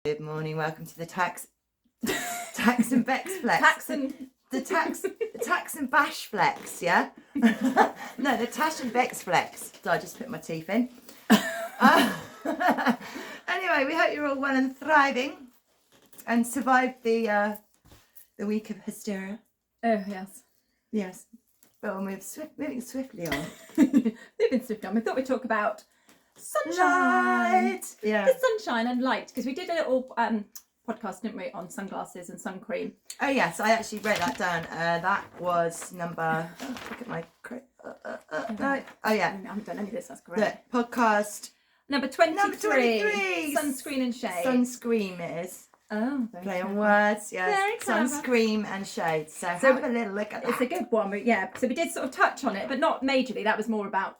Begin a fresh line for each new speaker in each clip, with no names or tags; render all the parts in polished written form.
Good morning, welcome to the Tax and Bex Flex. The tax and bash flex, yeah? No, the Tash and Bex Flex. So I just put my teeth in. Anyway, we hope you're all well and thriving and survived the week of hysteria.
Oh, yes.
Yes. But we'll moving swiftly on.
Moving swiftly on. We thought we'd talk about sunshine.
Light! Yeah.
The sunshine and light, because we did a little podcast, didn't we, on sunglasses and sun cream.
Oh yes, I actually wrote that down. That was number. Look at my. No. Oh yeah.
I haven't done any of this. That's great.
The podcast
Number 23.
Number 23.
Sunscreen and shade.
Sunscreen it is.
Oh, very
Play on
clever.
words, yes.
Very clever.
Sunscreen and shade. So
So
have a little look at that.
It's a good one, but yeah. So we did sort of touch on it, but not majorly. That was more about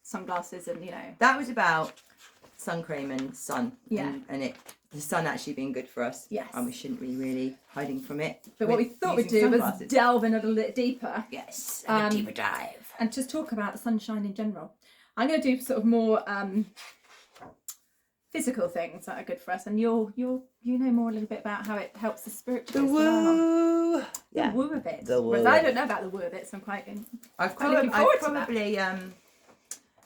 sunglasses and, you know.
That was about sun cream and sun.
Yeah.
And the sun actually being good for us.
Yes.
And we shouldn't be really hiding from it.
But what we thought we'd do was delve in a little bit deeper.
Yes, a deeper dive.
And just talk about the sunshine in general. I'm going to do sort of more physical things that are good for us, and you know more a little bit about how it helps the spiritual.
The woo.
The woo of it.
The woo.
Whereas I don't know about the woo of it, so I'm quite looking forward to that.
Probably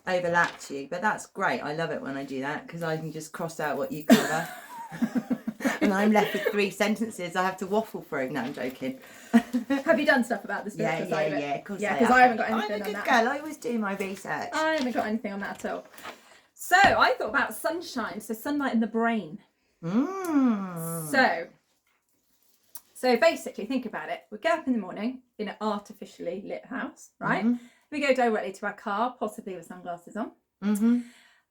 overlapped you, but that's great. I love it when I do that because I can just cross out what you cover. And I'm left with 3 sentences I have to waffle through. No, I'm joking.
Have you done stuff about the spiritual side of it?
Yeah, of course.
Yeah, because I haven't got anything
I'm a
on
good
that.
girl. I always do my research.
I haven't got anything on that at all. So I thought about sunshine, so sunlight in the brain. So basically, think about it. We get up in the morning in an artificially lit house, right? Mm-hmm. We go directly to our car, possibly with sunglasses on.
Mm-hmm.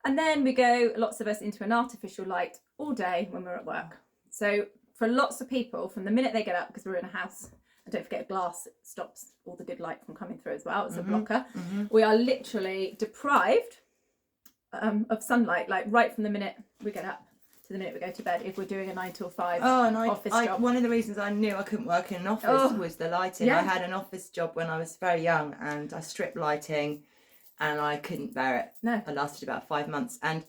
And then we go, lots of us, into an artificial light all day when we're at work. So for lots of people, from the minute they get up, because we're in a house, and don't forget glass stops all the good light from coming through as well, it's a blocker, we are literally deprived of sunlight, like right from the minute we get up to the minute we go to bed, if we're doing a 9 till 5 office job.
One of the reasons I knew I couldn't work in an office was the lighting.
Yeah.
I had an office job when I was very young and I stripped lighting and I couldn't bear it.
No.
I lasted about 5 months. And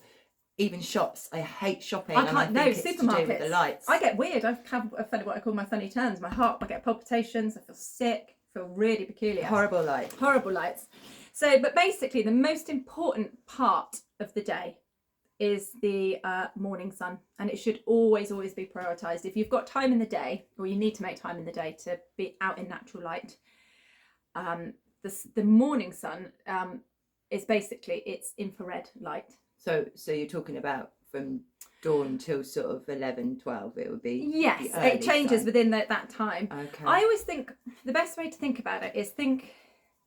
even shops, I hate shopping.
I can't,
and I think it's
supermarkets.
to do with the lights.
I get weird. I have what I call my funny turns. My heart, I get palpitations, I feel sick, I feel really peculiar.
Horrible light.
Horrible lights. So, but basically the most important part of the day is the morning sun, and it should always be prioritised. If you've got time in the day, or you need to make time in the day to be out in natural light, the morning sun is basically, it's infrared light.
So you're talking about from dawn till sort of 11, 12, it would be.
Yes, it changes
sun.
Within that time.
Okay.
I always think the best way to think about it is think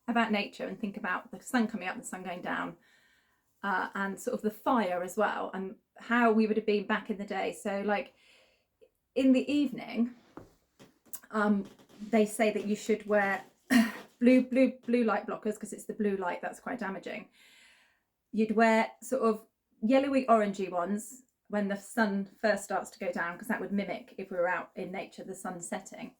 about nature and think about the sun coming up and the sun going down, and sort of the fire as well, and how we would have been back in the day. So like in the evening, they say that you should wear blue light blockers, because it's the blue light that's quite damaging. You'd wear sort of yellowy orangey ones when the sun first starts to go down, because that would mimic, if we were out in nature, the sun setting.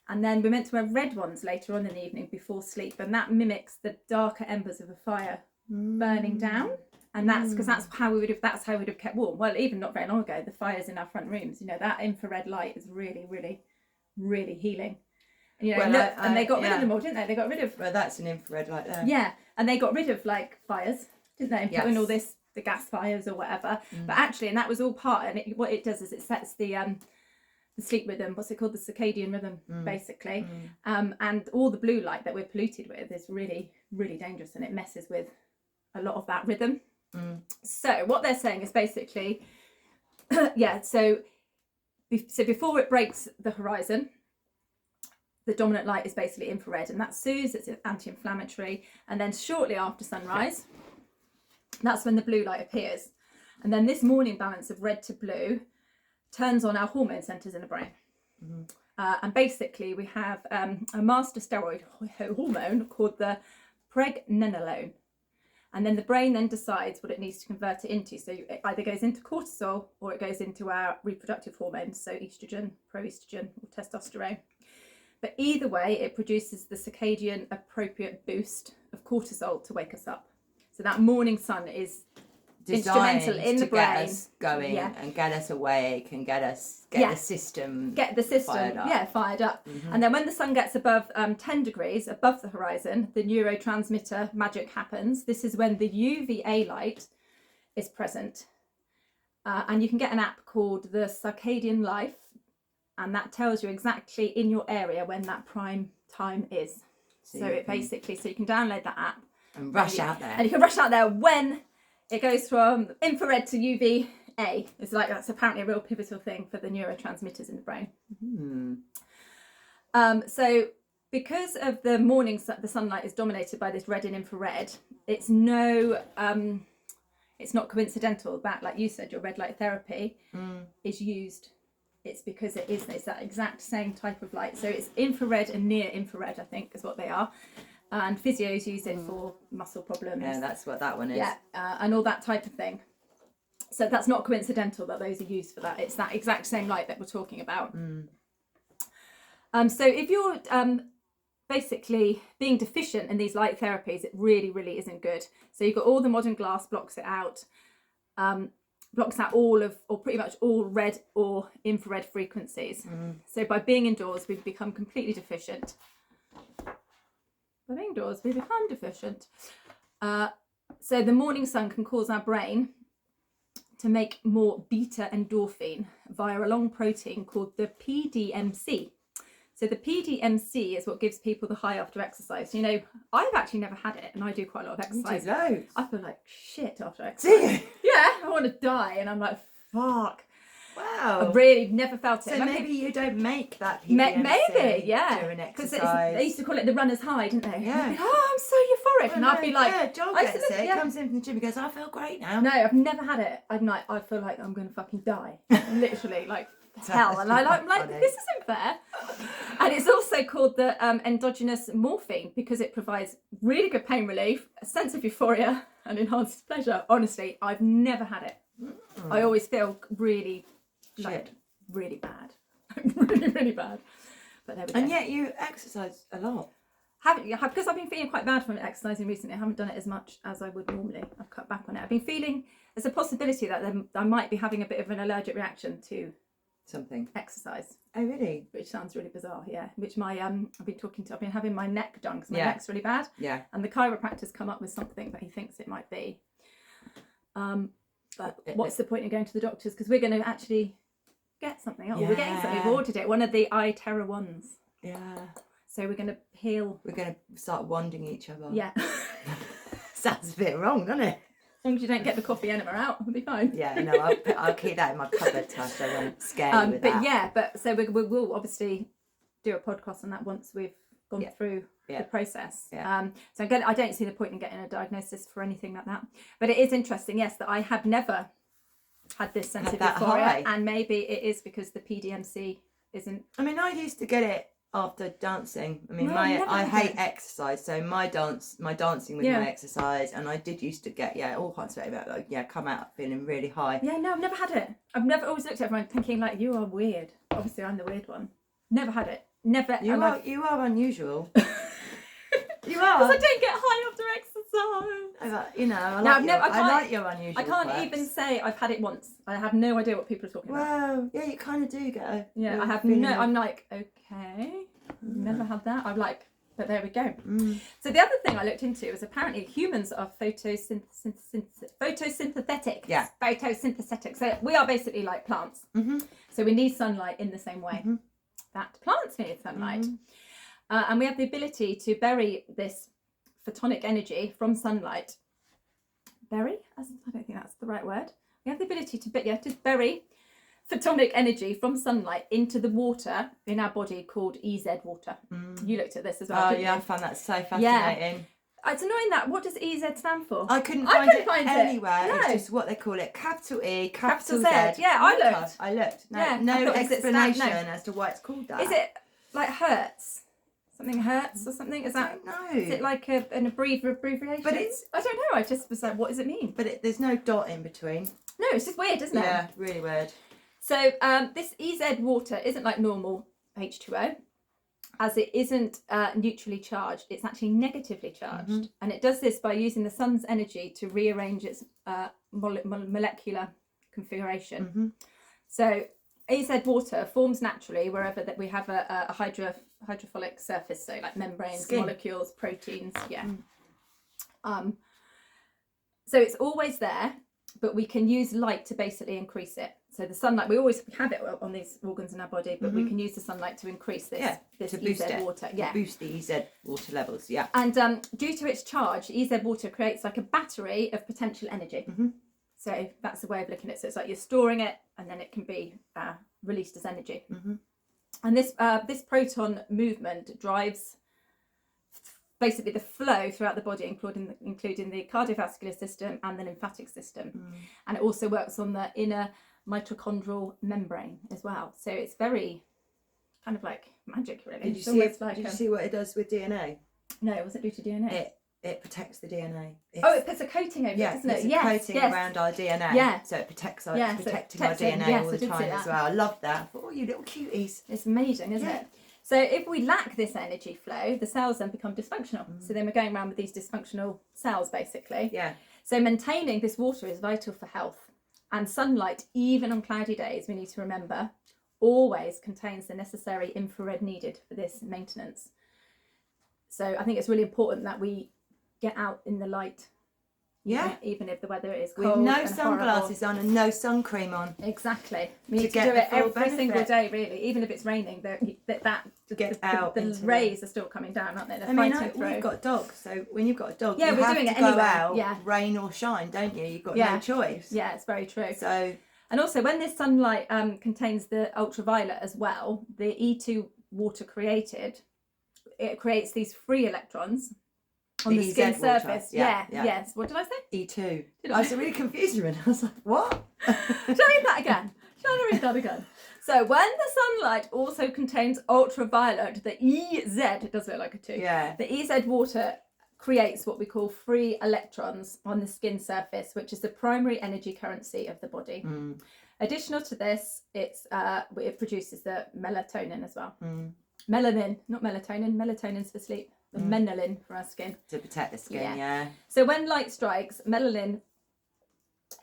And then we're meant to wear red ones later on in the evening before sleep, and that mimics the darker embers of a fire burning down. And that's because that's how we would have kept warm. Well, even not very long ago, the fires in our front rooms, you know, that infrared light is really, really, really healing. And, you know, and they got rid of them all, didn't they? They got rid of.
Well, that's an infrared light there.
Yeah, and they got rid of like fires, didn't they?
Yes.
Doing all this, the gas fires or whatever. But actually, and that was all part. And what it does is it sets the sleep rhythm. What's it called? The circadian rhythm, basically. And all the blue light that we're polluted with is really, really dangerous, and it messes with a lot of that rhythm. So what they're saying is basically, so before it breaks the horizon, the dominant light is basically infrared, and that soothes, it's anti-inflammatory. And then shortly after sunrise, that's when the blue light appears. And then this morning balance of red to blue turns on our hormone centres in the brain. And basically we have a master steroid hormone called the pregnenolone. And then the brain then decides what it needs to convert it into. So it either goes into cortisol or it goes into our reproductive hormones, so estrogen, proestrogen, or testosterone. But either way, it produces the circadian appropriate boost of cortisol to wake us up. So that morning sun is instrumental in the brain.
Get us going and get us awake and get the system
fired up. And then when the sun gets above 10 degrees above the horizon, the neurotransmitter magic happens. This is when the UVA light is present, and you can get an app called the Circadian Life, and that tells you exactly in your area when that prime time is. So you can download that app
and rush out there,
and you can rush out there when it goes from infrared to UVA. It's like, that's apparently a real pivotal thing for the neurotransmitters in the brain. So because of the morning, the sunlight is dominated by this red and infrared, it's not coincidental that, like you said, your red light therapy is used. It's because it's that exact same type of light. So it's infrared and near infrared, I think, is what they are. And physios use it for muscle problems.
Yeah, that's what that one is.
Yeah, and all that type of thing. So that's not coincidental that those are used for that. It's that exact same light that we're talking about. So if you're basically being deficient in these light therapies, it really, really isn't good. So you've got all the modern glass blocks it out, blocks out all of, or pretty much all red or infrared frequencies. So by being indoors, we've become completely deficient. By being indoors, we become deficient. So the morning sun can cause our brain to make more beta endorphin via a long protein called the PDMC. So the PDMC is what gives people the high after exercise. You know, I've actually never had it, and I do quite a lot of exercise. I feel like shit after exercise.
Do you?
Yeah, I want to die, and I'm like, fuck.
Wow.
I really never felt it.
So maybe you don't make that PDMC
maybe,
during exercise.
Because they used to call it the runner's high, didn't they?
Yeah.
Like, oh, I'm so euphoric. And I'd be like...
Yeah, Joel gets it. He comes in from the gym, he goes, I feel great now.
No, I've never had it. I feel like I'm going to fucking die. Literally, like hell. And I'm like, this isn't fair. And it's also called the endogenous morphine because it provides really good pain relief, a sense of euphoria, and enhanced pleasure. Honestly, I've never had it. I always feel really... really bad. really bad. But there we go.
And yet you exercise a lot.
Because I've been feeling quite bad from exercising recently. I haven't done it as much as I would normally. I've cut back on it. I've been feeling there's a possibility that I might be having a bit of an allergic reaction to
something.
Exercise.
Oh really?
Which sounds really bizarre, yeah. Which I've been having my neck done because my neck's really bad.
Yeah.
And the chiropractor's come up with something that he thinks it might be. But what's the point in going to the doctors? Because we're going to actually get something. We're getting something. We've ordered it. One of the eye terror ones.
Yeah.
So we're going to heal.
We're going to start wanding each other.
Yeah.
Sounds a bit wrong, doesn't it?
As long as you don't get the coffee enema out, it'll be fine.
Yeah, no, I'll keep that in my cupboard, Tash. I won't scare you with that.
But so we will obviously do a podcast on that once we've gone through the process.
Yeah.
So again, I don't see the point in getting a diagnosis for anything like that. But it is interesting, yes, that I had never had this sense of euphoria, and maybe it is because the PDMC isn't.
I mean, I used to get it after dancing. I mean, I hate exercise, so my dancing was my exercise, and I did used to get all kinds of come out feeling really high.
Yeah, no, I've never had it. I've never always looked at everyone thinking like, you are weird. Obviously, I'm the weird one. Never had it. Never.
You are unusual. You are.
Because I don't get high after exercise.
I like your unusual.
I can't even say I've had it once. I have no idea what people are talking about.
Well, yeah, you kind of do get.
I have no. I'm like, okay, never had that. I'm like, but there we go. So the other thing I looked into is apparently humans are photosynthetic. Yeah. Photosynthetic. So we are basically like plants. So we need sunlight in the same way that plants need sunlight. And we have the ability to bury this photonic energy from sunlight. Bury? I don't think that's the right word. We have the ability to bury photonic energy from sunlight into the water in our body called EZ water. You looked at this as well, didn't you?
I found that so fascinating.
It's annoying that. What does EZ stand for?
I couldn't find it anywhere. No. It's just what they call it. Capital E, capital Z.
Yeah, I looked.
No explanation as to why it's called that.
Is it like Hertz? Something Hertz or something? Is that?
I don't know.
Is it like an abbreviation? But I don't know. I just was like, what does it mean?
But there's no dot in between.
No, it's just weird, isn't it?
Yeah, really weird.
So this EZ water isn't like normal H2O. as it isn't neutrally charged, it's actually negatively charged. And it does this by using the sun's energy to rearrange its molecular configuration. So EZ water forms naturally wherever that we have a hydrophilic surface, so like membranes, molecules, proteins, so it's always there, but we can use light to basically increase it. So the sunlight, we always have it on these organs in our body, but we can use the sunlight to increase this, this
to boost
EZ water.
To boost the EZ water levels,
And due to its charge, EZ water creates like a battery of potential energy. So that's the way of looking at it. So it's like you're storing it, and then it can be released as energy. And this proton movement drives basically the flow throughout the body, including the cardiovascular system and the lymphatic system. And it also works on the inner mitochondrial membrane as well. So it's very kind of like magic, really.
Did you see what it does with DNA?
No, what's it do to DNA?
It protects the DNA.
It puts a coating over it, doesn't it?
It's a coating around our DNA. So it protects our, it's protecting our DNA all the time as well. I love that. Oh, you little cuties.
It's amazing, isn't it? So if we lack this energy flow, the cells then become dysfunctional. So then we're going around with these dysfunctional cells, basically. So maintaining this water is vital for health. And sunlight, even on cloudy days, we need to remember, always contains the necessary infrared needed for this maintenance. So I think it's really important that we get out in the light. Even if the weather is cold.
With no sunglasses on and no sun cream on.
Exactly. We need to do it every single day, really. Even if it's raining, the rays are still coming down, aren't they?
We've got dogs, so when you've got a dog, you have to go out, rain or shine, don't you? You've got no choice.
Yeah, it's very true.
So,
and also when this sunlight contains the ultraviolet as well, the E2 water created, it creates these free electrons on the skin surface. Yes. What did I say?
E2. I was really confused when I was like, what?
Shall I read that again? So when the sunlight also contains ultraviolet, the EZ, it does look like a 2. The EZ water creates what we call free electrons on the skin surface, which is the primary energy currency of the body. Additional to this, it produces the melatonin as well. Melanin, not melatonin. Melatonin's for sleep. The melanin for our skin.
To protect the skin,
So when light strikes, melanin,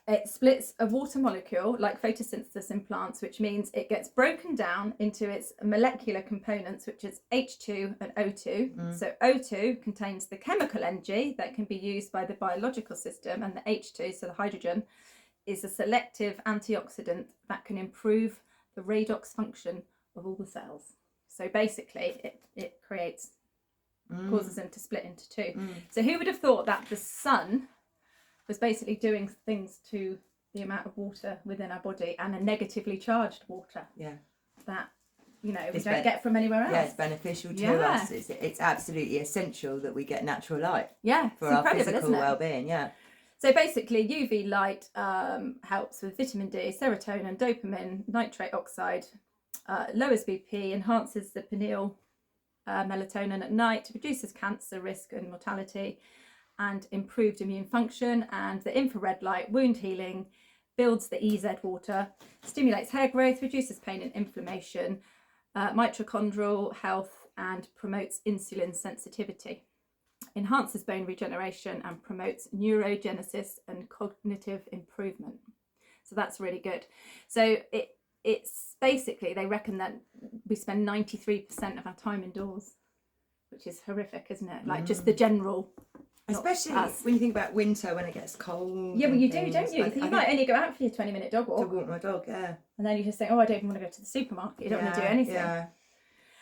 it splits a water molecule like photosynthesis in plants, which means it gets broken down into its molecular components, which is H2 and O2. So O2 contains the chemical energy that can be used by the biological system, and the H2, so the hydrogen, is a selective antioxidant that can improve the redox function of all the cells. So basically it creates causes them to split into 2. So who would have thought that the sun was basically doing things to the amount of water within our body, and a negatively charged water that we don't get from anywhere else.
It's beneficial to us. It's absolutely essential that we get natural light for our physical well-being.
So basically UV light helps with vitamin D, serotonin, dopamine, nitrate oxide, lowers BP, enhances the pineal melatonin at night, reduces cancer risk and mortality, and improved immune function. And the infrared light, wound healing, builds the EZ water, stimulates hair growth, reduces pain and inflammation, mitochondrial health, and promotes insulin sensitivity, enhances bone regeneration, and promotes neurogenesis and cognitive improvement. So that's really good. So it's basically, they reckon that we spend 93% of our time indoors, which is horrific, isn't it? Like just the general.
Especially when you think about winter, when it gets cold.
Yeah, well, you do, don't you? You might only go out for your 20-minute dog walk.
To walk my dog, And
then you just think, oh, I don't even want to go to the supermarket. You don't want to do anything.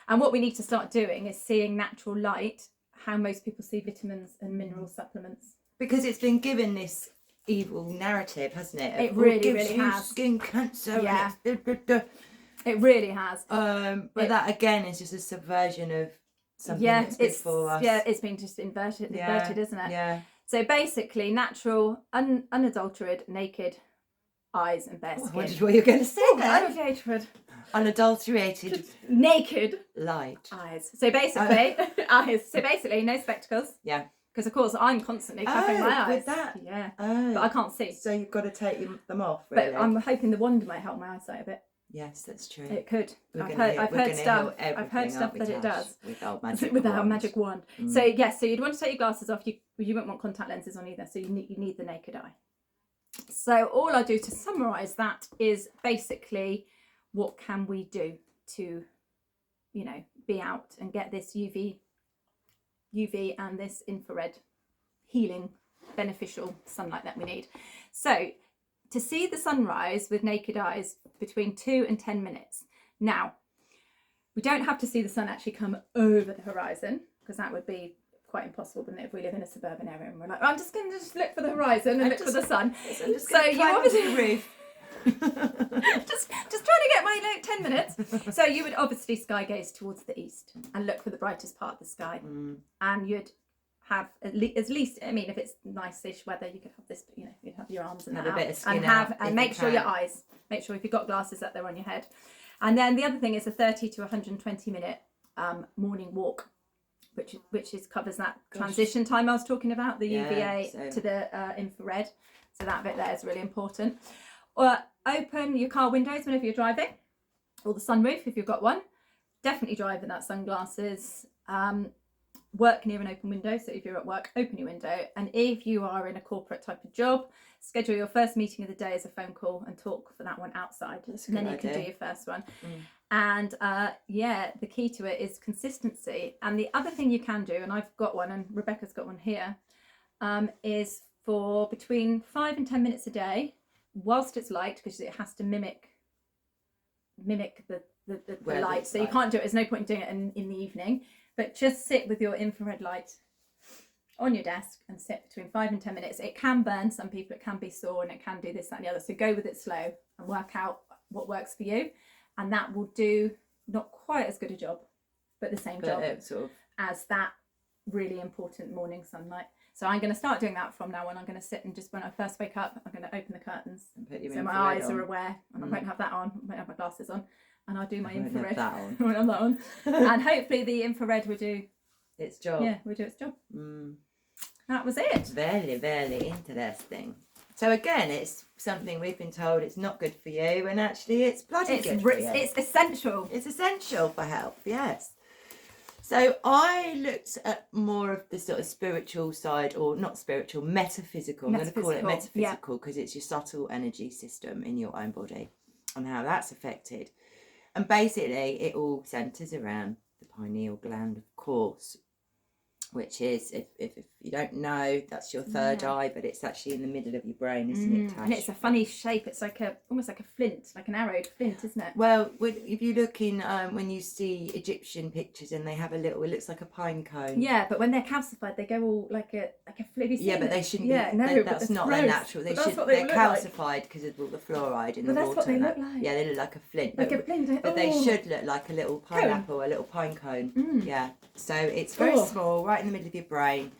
And what we need to start doing is seeing natural light, how most people see vitamins and mineral supplements. Because
it's been given this evil narrative, hasn't it?
It really has.
Skin cancer.
It really has.
But that again is just a subversion of something that's good for us.
Yeah, it's been just inverted, isn't it? So basically, natural, unadulterated, naked eyes and bare skin.
I wondered what you were going to say there.
Unadulterated.
Unadulterated.
Naked.
Light.
Eyes. So basically, eyes. So basically, no spectacles. Because of course I'm constantly covering my eyes.
With that?
But I can't see.
So you've got to take them off, really.
But I'm hoping the wand might help my eyesight a bit.
Yes, that's true.
It could.
We're
I've
gonna
heard
heal
stuff
everything, aren't we,
that it
Tash?
does
With our magic
with
wand.
our magic wand. So yes, so you'd want to take your glasses off. You won't want contact lenses on either. So you need the naked eye. So all I do to summarise that is basically, what can we do to, you know, be out and get this UV and this infrared healing beneficial sunlight that we need. So to see the sunrise with naked eyes between 2 and 10 minutes. Now, we don't have to see the sun actually come over the horizon, because that would be quite impossible, wouldn't it, if we live in a suburban area and we're like, I'm just going to just look for the horizon and look for the sun.
So you obviously the roof.
just trying to get my 10 minutes. So you would obviously sky gaze towards the east and look for the brightest part of the sky, and you'd have at least, I mean, if it's nice-ish weather, you could have this, you know, you'd have your arms and
have
that
a bit
out,
of skin
and
out
and make sure your eyes, make sure if you've got glasses that they're on your head. And then the other thing is a 30 to 120 minute morning walk, which covers that transition time I was talking about, the UVA to the infrared. So that bit there is really important. Or open your car windows whenever you're driving, or the sunroof if you've got one. Definitely drive without sunglasses. Work near an open window, so if you're at work, open your window. And if you are in a corporate type of job, schedule your first meeting of the day as a phone call and talk for that one outside. And then you can do your first one. And the key to it is consistency. And the other thing you can do, and I've got one and Rebecca's got one here, is for between 5 and 10 minutes a day, whilst it's light, because it has to mimic the light. So you can't do it, there's no point in doing it in the evening. But just sit with your infrared light on your desk and sit between 5 and 10 minutes. It can burn some people, it can be sore, and it can do this, that, and the other. So go with it slow and work out what works for you. And that will do not quite as good a job, but the same job as that really important morning sunlight. So I'm going to start doing that from now on. I'm going to sit and just, when I first wake up, I'm going to open the curtains. So my eyes are aware, and I won't have that on, I won't have my glasses on. And I'll do my infrared. I won't have that on. And hopefully the infrared will do
its job.
Yeah, will do its job. That was it.
Very, very interesting. So again, it's something we've been told it's not good for you, and actually it's bloody good for you.
It's essential.
It's essential for health, yes. So I looked at more of the sort of spiritual side, or not spiritual, metaphysical. I'm going to call it metaphysical because it's your subtle energy system in your own body and how that's affected. And basically it all centres around the pineal gland, of course, which is, if you don't know, that's your third eye, but it's actually in the middle of your brain, isn't it, Tash?
And it's a funny shape. It's like almost like a flint, like an arrowed flint, isn't it?
Well, if you look in, when you see Egyptian pictures and they have it looks like a pine cone.
Yeah, but when they're calcified, they go all like a flint.
Yeah, but they shouldn't
be.
That's not their natural. They're calcified because of all the fluoride in the water.
That's what they look like.
Yeah, they look like a flint.
Like a flint.
But they should look like a little pineapple, a little pine cone. Yeah. So it's very small, right in the middle of your brain,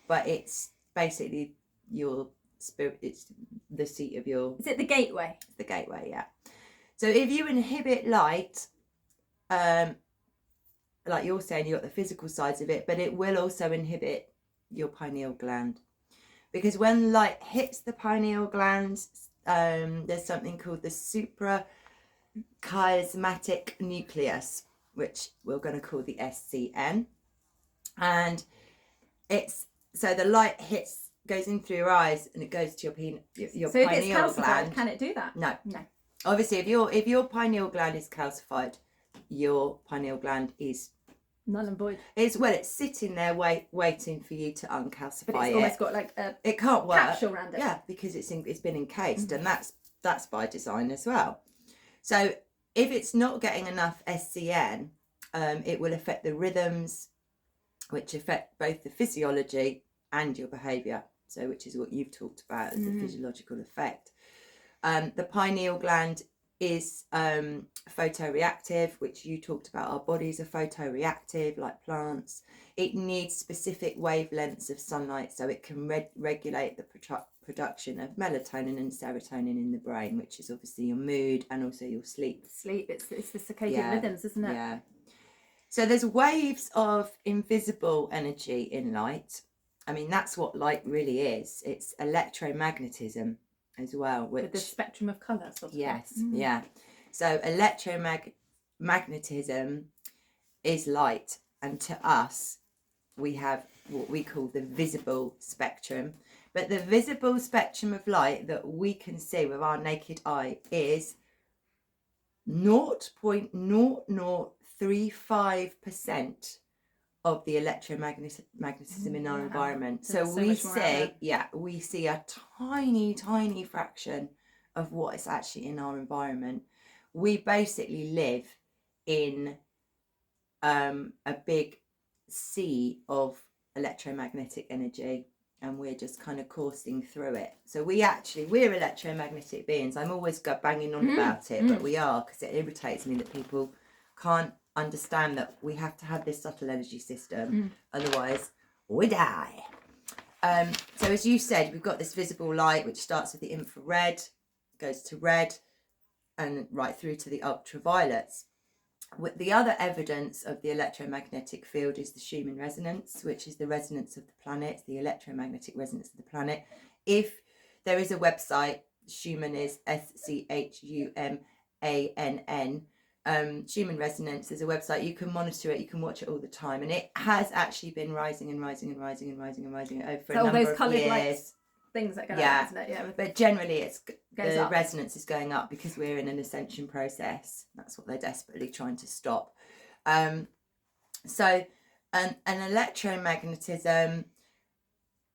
but it's basically your spirit. It's the seat of your.
Is it the gateway?
It's the gateway, yeah. So if you inhibit light, like you're saying, you got the physical sides of it, but it will also inhibit your pineal gland, because when light hits the pineal gland, there's something called the suprachiasmatic nucleus, which we're going to call the SCN, and it's so the light goes in through your eyes and it goes to your pineal
if it's calcified,
gland.
Can it do that?
No. Obviously, if your pineal gland is calcified, your pineal gland is
null and void.
It's sitting there waiting for you to uncalcify it.
But it's almost got like a
it can't work.
Capsule around it.
Yeah, because it's been encased, and that's by design as well. So if it's not getting enough SCN, it will affect the rhythms, which affect both the physiology and your behaviour. So, which is what you've talked about as the physiological effect. The pineal gland is photoreactive, which you talked about. Our bodies are photoreactive like plants. It needs specific wavelengths of sunlight so it can regulate the production of melatonin and serotonin in the brain, which is obviously your mood and also your sleep. It's
the circadian rhythms, isn't it?
Yeah. So there's waves of invisible energy in light. I mean, that's what light really is. It's electromagnetism as well, which
with the spectrum of colour.
Yes, yeah. So electromagnetism is light, and to us we have what we call the visible spectrum. But the visible spectrum of light that we can see with our naked eye is 0.0035% of the electromagnetism in our environment. So we see a tiny fraction of what is actually in our environment. We basically live in a big sea of electromagnetic energy, and we're just kind of coursing through it. So we're electromagnetic beings. I'm always banging on about it, but we are, because it irritates me that people can't understand that we have to have this subtle energy system, otherwise we die. So as you said, we've got this visible light which starts with the infrared, goes to red, and right through to the ultraviolets. The other evidence of the electromagnetic field is the Schumann resonance, which is the resonance of the planet, the electromagnetic resonance of the planet. If there is a website, Schumann is SCHUMANN, Schumann resonance, there's a website, you can monitor it, you can watch it all the time, and it has actually been rising over a number of years.
Lights, things that go out, isn't it? Yeah.
But generally the resonance is going up because we're in an ascension process. That's what they're desperately trying to stop. So an electromagnetism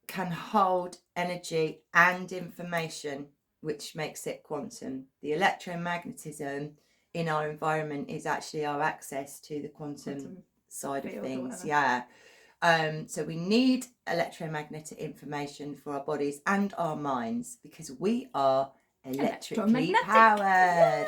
can hold energy and information, which makes it quantum. The electromagnetism in our environment is actually our access to the quantum side of things. So we need electromagnetic information for our bodies and our minds, because we are electrically powered.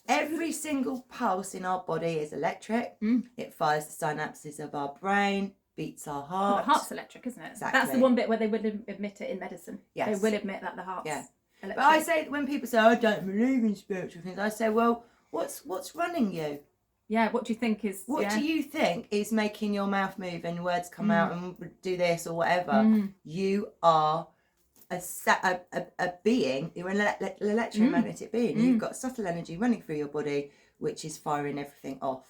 Every single pulse in our body is electric. It fires the synapses of our brain, beats our heart.
Well, the heart's electric, isn't it?
Exactly.
That's the one bit where they will admit it in medicine.
Yes.
They will admit that the heart's electric.
But I say, when people say, I don't believe in spiritual things, I say, well, what's running you?
Yeah, what do you think is...
What do you think is making your mouth move and words come out and do this or whatever? You are a being, you're an electromagnetic being. You've got subtle energy running through your body, which is firing everything off.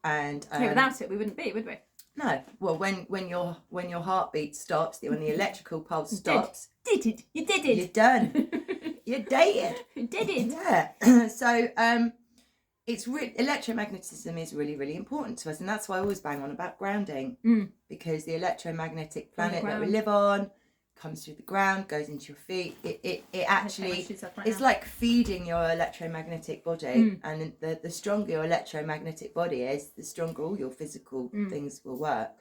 And
without it, we wouldn't be, would we?
No. Well, when your heartbeat stops, when the electrical pulse stops...
You did it.
You're done. You're dead.
You did it.
Yeah. So... electromagnetism is really, really important to us, and that's why I always bang on about grounding, because the electromagnetic planet that we live on comes through the ground, goes into your feet. It actually it's like feeding your electromagnetic body, and the stronger your electromagnetic body is, the stronger all your physical things will work.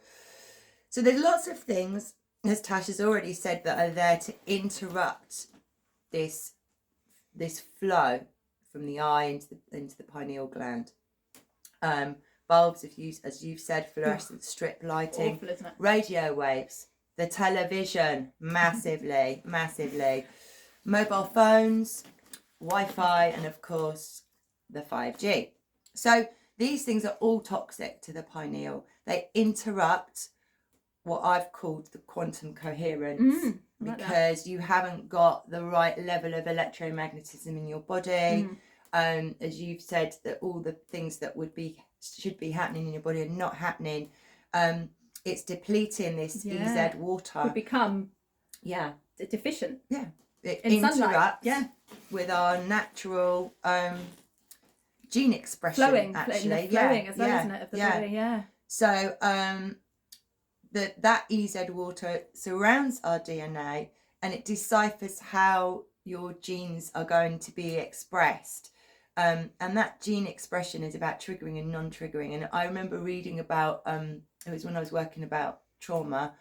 So there's lots of things, as Tash has already said, that are there to interrupt this flow from the eye into the pineal gland. Bulbs, as you've said, fluorescent strip lighting,
awful, isn't it?
Radio waves, the television, massively, mobile phones, Wi-Fi, and of course the 5G. So these things are all toxic to the pineal. They interrupt what I've called the quantum coherence, because you haven't got the right level of electromagnetism in your body. As you've said, that all the things that should be happening in your body are not happening. It's depleting this EZ water.
We become deficient.
Yeah. It
in
interrupts
sunlight.
with our natural gene expression.
Flowing as well, isn't it? Of the body,
So that EZ water surrounds our DNA, and it deciphers how your genes are going to be expressed. And that gene expression is about triggering and non-triggering. And I remember reading about, it was when I was working about trauma,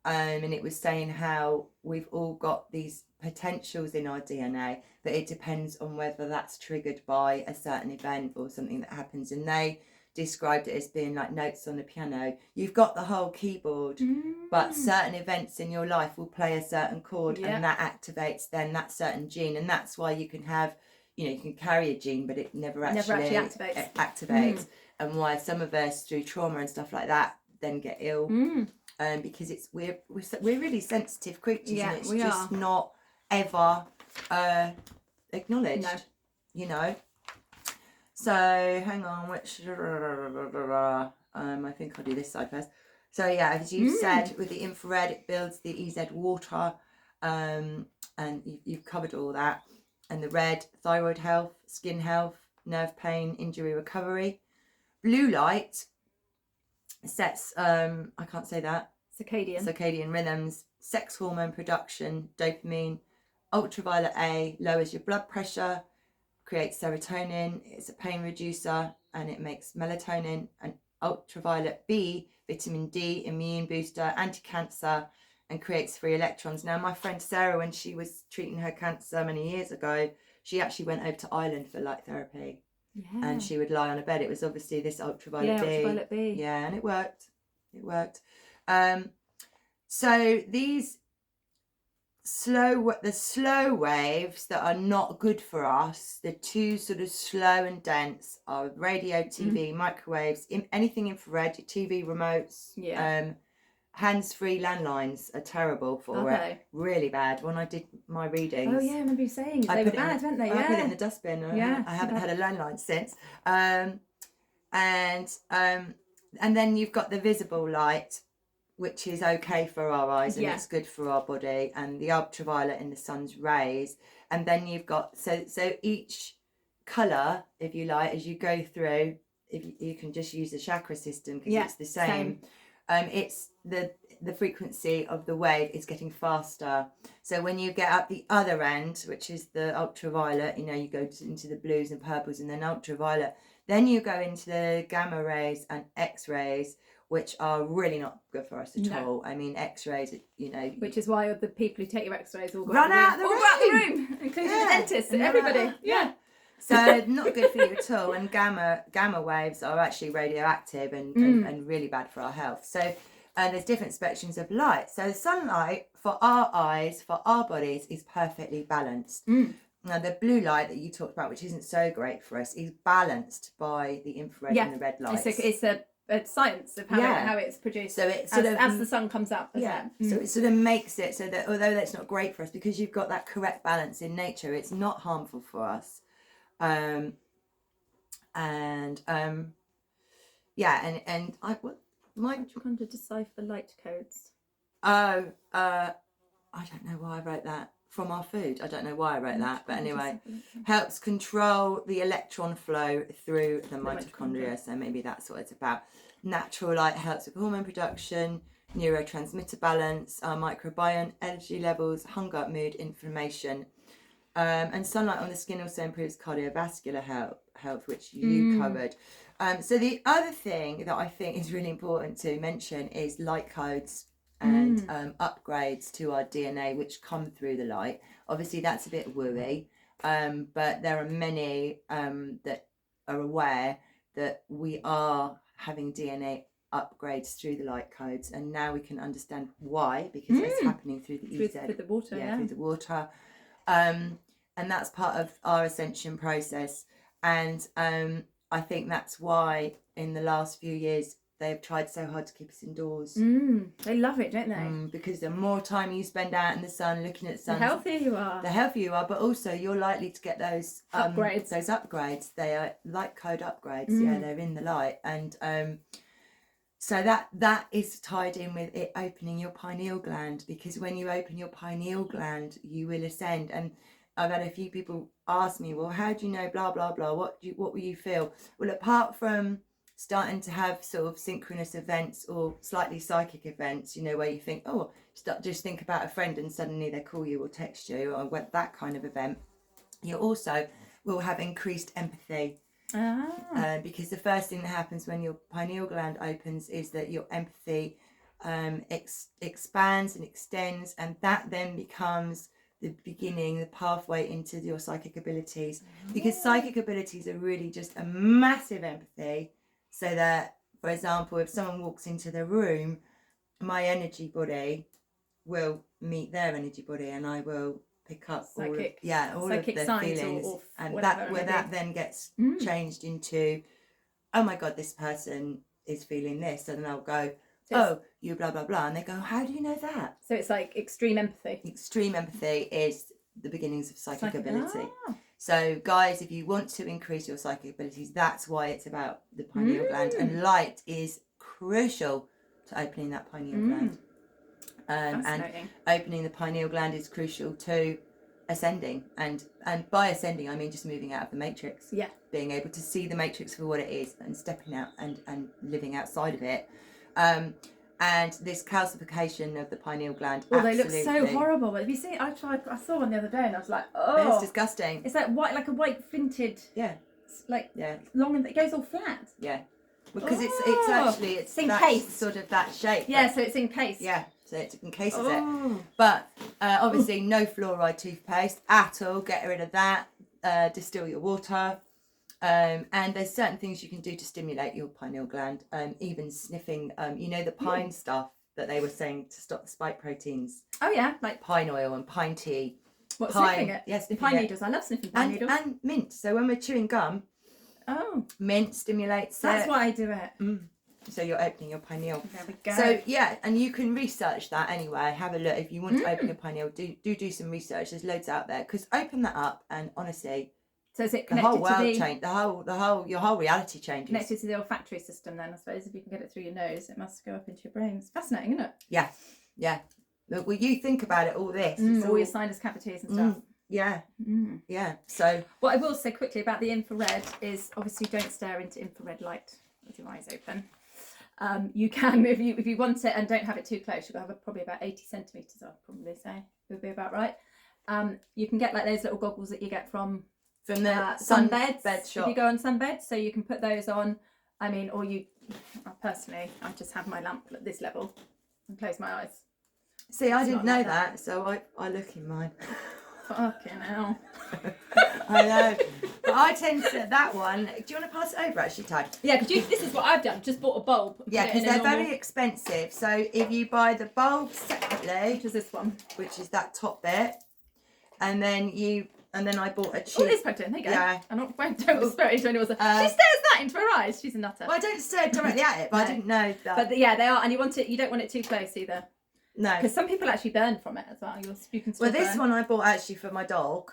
and it was saying how we've all got these potentials in our DNA, but it depends on whether that's triggered by a certain event or something that happens. And they described it as being like notes on a piano. You've got the whole keyboard, but certain events in your life will play a certain chord, and that activates then that certain gene. And that's why you can have, you can carry a gene, but it never actually activates. And why some of us, through trauma and stuff like that, then get ill, because we're really sensitive creatures, and it's just not ever acknowledged. So hang on, which I think I'll do this side first. So yeah, as you said, with the infrared, it builds the EZ water, and you've covered all that. And the red, thyroid health, skin health, nerve pain, injury recovery. Blue light sets I can't say that, circadian rhythms, sex hormone production, dopamine. Ultraviolet A lowers your blood pressure, creates serotonin, it's a pain reducer, and it makes melatonin. And ultraviolet B, vitamin D, immune booster, anti-cancer, and creates free electrons. Now, my friend Sarah, when she was treating her cancer many years ago, she actually went over to Ireland for light therapy. Yeah. And she would lie on a bed. It was obviously this ultraviolet B.
Ultraviolet B.
Yeah, and it worked. It worked. So these the slow waves that are not good for us, the two sort of slow and dense, are radio, TV, microwaves, anything infrared, your TV remotes, hands-free landlines are terrible for it. Really bad. When I did my readings.
Oh yeah, I remember you saying they were bad, weren't they?
I put it in the dustbin. I haven't had a landline since. And then you've got the visible light, which is okay for our eyes and it's good for our body, and the ultraviolet in the sun's rays. And then you've got so each colour, if you like, as you go through, if you can just use the chakra system because it's the same. It's the frequency of the wave is getting faster. So when you get up the other end, which is the ultraviolet, you go into the blues and purples and then ultraviolet, then you go into the gamma rays and X-rays, which are really not good for us at all. I mean, X-rays, which
is why the people who take your X-rays all
run out of the room,
including the dentist and everybody.
So not good for you at all. And gamma waves are actually radioactive and really bad for our health. So there's different spectrums of light. So sunlight for our eyes, for our bodies, is perfectly balanced. Now the blue light that you talked about, which isn't so great for us, is balanced by the infrared and the red lights.
It's a science of how it's produced. So it as the sun comes up.
So it sort of makes it so that although that's not great for us, because you've got that correct balance in nature, it's not harmful for us. And I
trying to decipher light codes.
I don't know why I wrote that. From our food. I don't know why I wrote that, but anyway, helps control the electron flow through the mitochondria. So maybe that's what it's about. Natural light helps with hormone production, neurotransmitter balance, our microbiome, energy levels, hunger, mood, inflammation. And sunlight on the skin also improves cardiovascular health, which you covered. So the other thing that I think is really important to mention is light codes and upgrades to our DNA, which come through the light. Obviously, that's a bit wooey, but there are many that are aware that we are having DNA upgrades through the light codes, and now we can understand why, because it's happening through the EZ,
through the water,
through the water, and that's part of our ascension process. And I think that's why in the last few years they've tried so hard to keep us indoors.
They love it, don't they?
Because the more time you spend out in the sun, looking at the sun,
the healthier you are. But also you're likely to get those upgrades. Those upgrades, they are light code upgrades. They're in the light, and so that is tied in with it opening your pineal gland, because when you open your pineal gland, you will ascend. And I've had a few people ask me, well, how do you know? Blah blah blah. What will you feel? Well, apart from starting to have sort of synchronous events or slightly psychic events, where you think, just think about a friend and suddenly they call you or text you, or that kind of event, you also will have increased empathy. Because the first thing that happens when your pineal gland opens is that your empathy expands and extends, and that then becomes the beginning, the pathway into your psychic abilities. Because psychic abilities are really just a massive empathy. So that, for example, if someone walks into the room, my energy body will meet their energy body, and I will pick up all of their feelings, and that then gets changed into, oh my God, this person is feeling this, and then I'll go, you blah blah blah, and they go, how do you know that? So it's like extreme empathy.
Extreme empathy is the beginnings of psychic ability. So guys, if you want to increase your psychic abilities, that's why it's about the pineal gland, and light is crucial to opening that pineal gland. And opening the pineal gland is crucial to ascending, and by ascending I mean just moving out of the matrix, being able to see the matrix for what it is and stepping out and living outside of it. And this calcification of the pineal gland,
they look so horrible. Have you seen? I saw one the other day and I was like, oh,
it's disgusting.
It's like white, like a white printed, long, and it goes all flat.
Because it's actually encased, sort of that shape.
So it's encased.
So it encases it. But obviously no fluoride toothpaste at all. Get rid of that. Distill your water. And there's certain things you can do to stimulate your pineal gland. Even sniffing, the pine stuff that they were saying to stop the spike proteins.
Oh yeah, like
pine oil and pine tea.
What, sniffing it?
Yes,
pine needles. I love sniffing pine needles.
And mint. So when we're chewing gum, mint stimulates
That's why I do it.
So you're opening your pineal.
There we go.
So and you can research that anyway. Have a look if you want to open your pineal. Do some research. There's loads out there. Because open that up, and honestly,
so is it
the whole world changed. Your whole reality changes.
Connected to the olfactory system. Then I suppose if you can get it through your nose, it must go up into your brain. It's fascinating, isn't it?
Yeah. Look, well, you think about it. All this,
all your sinus cavities and stuff.
Yeah. So
what I will say quickly about the infrared is obviously don't stare into infrared light with your eyes open. You can, if you want it and don't have it too close, you'll have probably about 80 centimetres, I'd probably say. It would be about right. You can get like those little goggles that you get from
the
sunbeds
shop.
If you go on sunbeds, so you can put those on. I mean, or personally, I just have my lamp at this level and close my eyes.
See, I didn't know that, so I look in mine.
Fucking hell.
I know. But I tend to, that one, do you want to pass it over actually, Ty?
Yeah, because this is what I've done, just bought a bulb.
Yeah, because they're very expensive. So if you buy the bulb separately,
which is this one,
which is that top bit, and then I bought a cheap.
Oh, it is plugged in. There you go.
Yeah.
I'm not going to stare into anyone. She stares that into her eyes. She's a nutter.
Well, I don't stare directly at it, but I didn't know that.
But they are, and you don't want it too close either.
No,
because some people actually burn from it as well. You can still
this one I bought actually for my dog.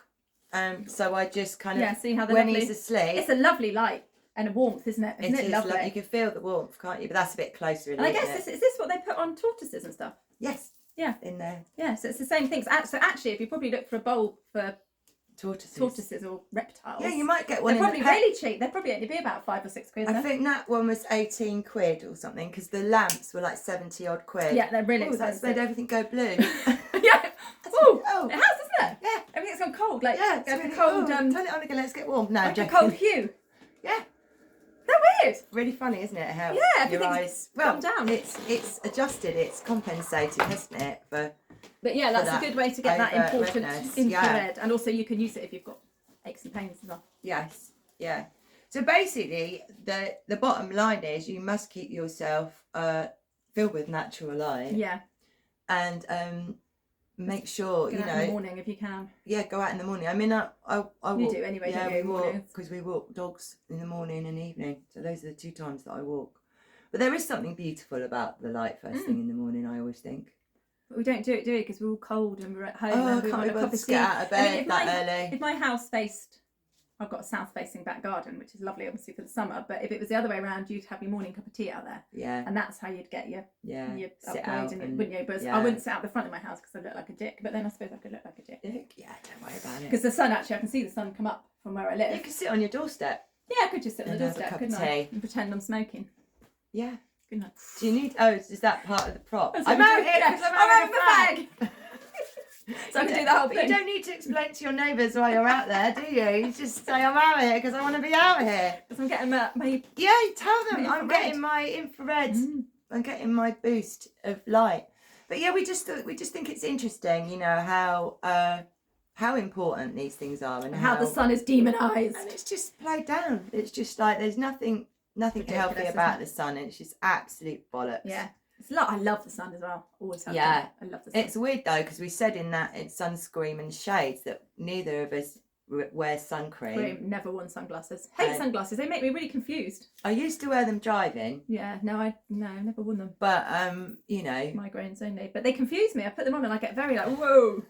So I just kind of
see how
when he's asleep.
It's a lovely light and a warmth, isn't it? Isn't it lovely?
You can feel the warmth, can't you? But that's a bit closer.
And I guess is this what they put on tortoises and stuff?
Yes.
Yeah.
In there.
Yeah. So it's the same things. So actually, if you probably look for a bulb for tortoises or reptiles.
Yeah, you might get one.
They're probably really cheap. They'd probably only be about 5 or 6 quid.
I think that one was 18 quid or something because the lamps were like 70 odd quid.
Yeah, they're really expensive.
That's made everything go blue.
Yeah. It has, isn't it?
Yeah.
Everything's gone cold. Like
it's
really
really
cold.
Turn it on again. Let's get warm. No,
like a cold hue.
Yeah.
They're weird.
Really funny, isn't it? How
your eyes come down.
It's adjusted. It's compensated, hasn't it?
But yeah, that's a good way to get that important infrared, and also you can use it if you've got aches and pains as well.
Yes, yeah. So basically, the bottom line is you must keep yourself filled with natural light.
Yeah.
And make sure
go out in the morning if you can.
Yeah, go out in the morning. I mean, I walk.
You do anyway.
Yeah,
don't you,
we walk because we walk dogs in the morning and evening. So those are the 2 times that I walk. But there is something beautiful about the light first thing in the morning. I always think.
But we don't do it, do we? Because we're all cold and we're at home.
Oh,
and we
can't
want
be
a cup
bothered
of
to
tea.
get out of bed early.
If my house faced, I've got a south-facing back garden, which is lovely, obviously for the summer. But if it was the other way around, you'd have your morning cup of tea out there.
Yeah.
And that's how you'd get your
sit out,
wouldn't you? But I wouldn't sit out the front of my house because I look like a dick. But then I suppose I could look like a dick.
Yeah, don't worry about it.
Because the sun, actually, I can see the sun come up from where I live.
You could sit on your doorstep.
Yeah, I could just sit on the doorstep, couldn't I? And pretend I'm smoking.
Yeah.
Good night.
Do you need? Oh, is that part of the prop?
I'm out here because I'm having a fag. So I can do the whole thing.
You don't need to explain to your neighbours why you're out there, do you? You just say, I'm out here because I want to be out here.
Because I'm getting my...
Yeah, you tell them I'm getting my infrared. I'm getting my boost of light. But yeah, we just think it's interesting, you know, how important these things are and
how the sun is demonised.
And it's just played down. It's just like there's nothing healthy about the sun. It's just absolute bollocks.
Yeah. I love the sun as well. Always have.
Yeah.
I love the sun.
It's weird though because we said in sunscreen and shades that neither of us wear sun cream.
Never worn sunglasses. Hate sunglasses. They make me really confused.
I used to wear them driving.
Yeah. No, never worn them.
But you know,
migraines only. But they confuse me. I put them on and I get very like, whoa.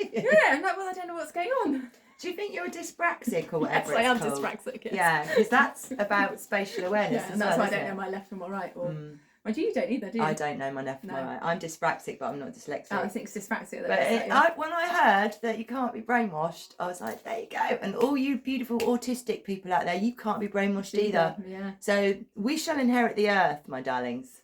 Yeah. I'm like, well, I don't know what's going on.
Do you think you're dyspraxic or whatever
Yes, I am
it's called?
dyspraxic. Yes.
Yeah, because that's about spatial awareness.
Yeah,
as
and that's
well,
why I don't
isn't
know
it?
my left from my right. Or well, you don't either, do you?
I don't know my left from my right. I'm dyspraxic, but I'm not dyslexic.
Oh, I think it's dyspraxic.
But when I heard that you can't be brainwashed, I was like, there you go. And all you beautiful autistic people out there, you can't be brainwashed either.
Yeah.
So we shall inherit the earth, my darlings.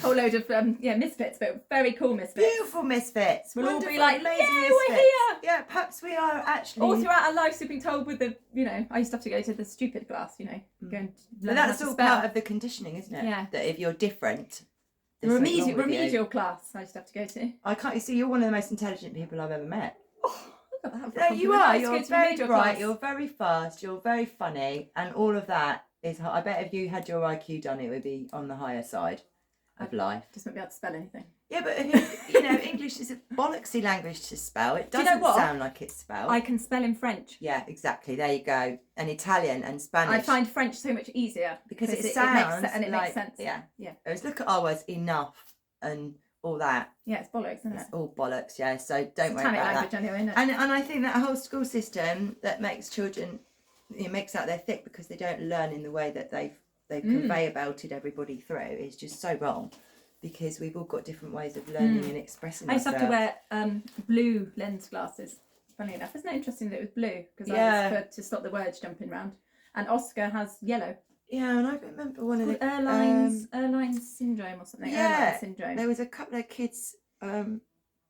Whole load of misfits, but very cool misfits.
Beautiful misfits.
We'll
Wonderful,
all be like,
amazing
yeah,
misfits.
we're here.
Yeah, perhaps we are actually.
All throughout our lives, we've been told with the, I used to have to go to the stupid class, going to
But that's all part of the conditioning, isn't it?
Yeah.
That if you're different,
the remedial class I used to have to go to.
I can't. You see, you're one of the most intelligent people I've ever met.
I got that
No, you are. You're very bright.
Class.
You're very fast. You're very funny, and all of that is. I bet if you had your IQ done, it would be on the higher side of life.
Just won't be able to spell anything.
Yeah, but English is a bollocksy language to spell. It doesn't sound like it's spelled.
I can spell in French.
Yeah, exactly. There you go. And Italian and Spanish.
I find French so much easier
because it sounds
makes sense.
Yeah. Whereas look at our words, enough and all that.
Yeah, it's bollocks, isn't it?
It's all bollocks. Yeah. So don't worry about
language
that.
Anyway, isn't it?
And I think that whole school system that makes children, it makes out they're thick because they don't learn in the way that they've conveyor belted everybody through is just so wrong. Because we've all got different ways of learning and expressing ourselves.
I used to have to wear blue lens glasses, funny enough. Isn't it interesting that it was blue? Because I was to stop the words jumping round. And Oscar has yellow.
Yeah, and I remember one of the...
Erline syndrome or something.
Yeah,
Erline syndrome.
There was a couple of kids...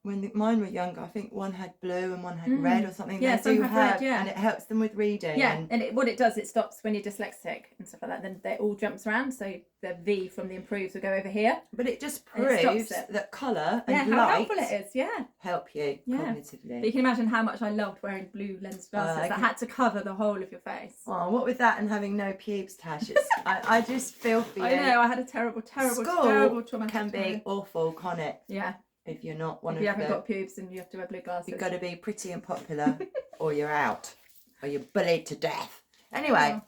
when mine were younger, I think one had blue and one had red or something.
Yeah, some have red,
and it helps them with reading.
Yeah, and what it does, it stops when you're dyslexic and stuff like that. Then it all jumps around, so the V from the improves will go over here.
But it just proves that colour and
how
light
helpful it is. Yeah,
help you cognitively.
But you can imagine how much I loved wearing blue lens glasses that had to cover the whole of your face.
Oh, what with that and having no pubes, Tash? I just feel for you.
I know. I had a terrible traumatic
can be awful, can't it?
Yeah.
If you're not
if you haven't got pubes and you have to wear blue glasses.
You've got to be pretty and popular or you're out. Or you're bullied to death. Anyway,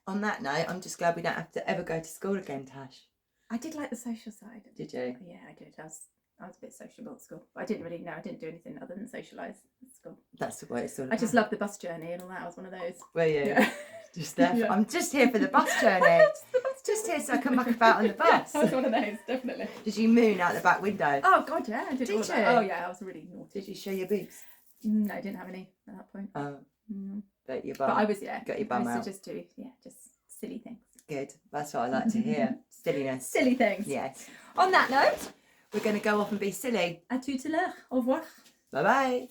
on that note, I'm just glad we don't have to ever go to school again, Tash.
I did like the social side.
Did you?
Yeah, I did. I was a bit sociable at school. But I didn't do anything other than socialise at school.
That's the way it's all about.
I just loved the bus journey and all that. I was one of those.
Were you?
Yeah.
Just there. I'm just here for the bus journey. Just here so I can muck about on the bus.
I was one of those, definitely.
Did you moon out the back window?
Oh God, yeah. I did
you?
Oh yeah, I was really naughty.
Did you show your boobs?
No, I didn't have any at that point.
Oh.
No.
But your bum.
But I was
got your bum
I
out.
used to just do just silly things.
Good. That's what I like to hear. Silliness.
Silly things.
Yes.
On that note,
we're going to go off and be silly.
À tout à l'heure. Au revoir.
Bye bye.